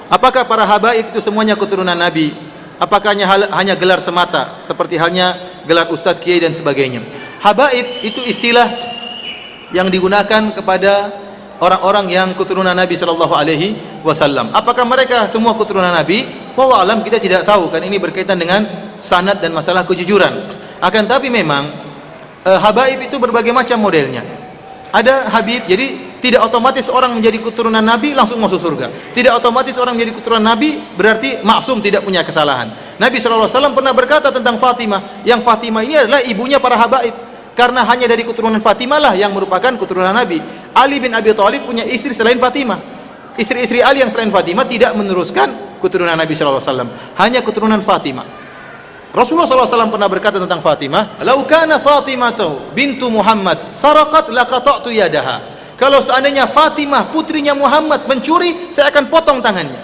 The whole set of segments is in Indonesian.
Apakah para habaib itu semuanya keturunan Nabi? Apakah hanya gelar semata seperti halnya gelar ustadz, kiai dan sebagainya? Habaib itu istilah yang digunakan kepada orang-orang yang keturunan Nabi sallallahu alaihi wasallam. Apakah mereka semua keturunan Nabi? Wallahu alam, kita tidak tahu, kan ini berkaitan dengan sanad dan masalah kejujuran. Akan tapi memang habaib itu berbagai macam modelnya. Ada habib, jadi tidak otomatis orang menjadi keturunan Nabi langsung masuk surga. Tidak otomatis orang menjadi keturunan Nabi berarti maksum, tidak punya kesalahan. Nabi SAW pernah berkata tentang Fatimah, yang Fatimah ini adalah ibunya para habaib, karena hanya dari keturunan Fatimah lah yang merupakan keturunan Nabi. Ali bin Abi Thalib punya istri selain Fatimah. Istri-istri Ali yang selain Fatimah tidak meneruskan keturunan Nabi SAW, hanya keturunan Fatimah. Rasulullah SAW pernah berkata tentang Fatimah, "Lau kana Fatimah bintu Muhammad saraqat laqata'tu yadaha." Kalau seandainya Fatimah putrinya Muhammad mencuri, saya akan potong tangannya.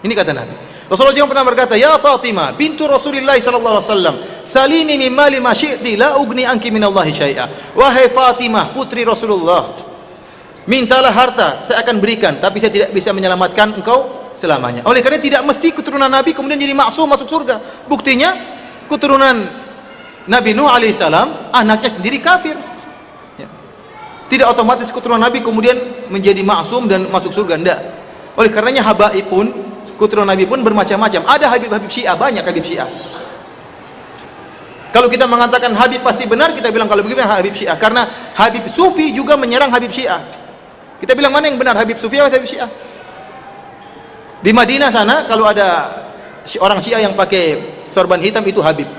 Ini kata Nabi. Rasulullah juga pernah berkata, "Ya Fatimah bintu Rasulillah sallallahu alaihi wasallam, salini min mali ma syi'ti la ugni anki minallahi syai'a." Wahai Fatimah putri Rasulullah, mintalah harta, saya akan berikan, tapi saya tidak bisa menyelamatkan engkau selamanya. Oleh karena tidak mesti keturunan Nabi kemudian jadi maksum masuk surga. Buktinya keturunan Nabi Nuh alaihissalam anaknya sendiri kafir. Tidak otomatis keturunan Nabi kemudian menjadi maksum dan masuk surga, enggak. Oleh karenanya habaib pun, keturunan Nabi pun bermacam-macam. Ada habib-habib Syiah, banyak habib Syiah. Kalau kita mengatakan habib pasti benar, kita bilang kalau begitu habib Syiah, karena habib Sufi juga menyerang habib Syiah. Kita bilang mana yang benar, habib Sufi atau habib Syiah? Di Madinah sana kalau ada orang Syiah yang pakai sorban hitam itu habib.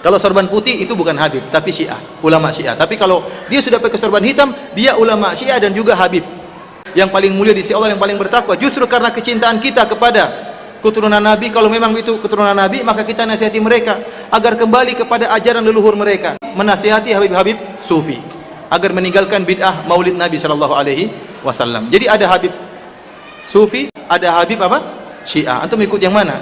Kalau sorban putih itu bukan habib, tapi Syiah, ulama Syiah. Tapi kalau dia sudah pakai sorban hitam, dia ulama Syiah dan juga habib. Yang paling mulia di sisi Allah, yang paling bertakwa. Justru karena kecintaan kita kepada keturunan Nabi, kalau memang itu keturunan Nabi, maka kita nasihati mereka agar kembali kepada ajaran leluhur mereka. Menasihati habib-habib Sufi agar meninggalkan bid'ah Maulid Nabi sallallahu alaihi wasallam. Jadi ada habib Sufi, ada habib apa? Syiah. Antum ikut yang mana?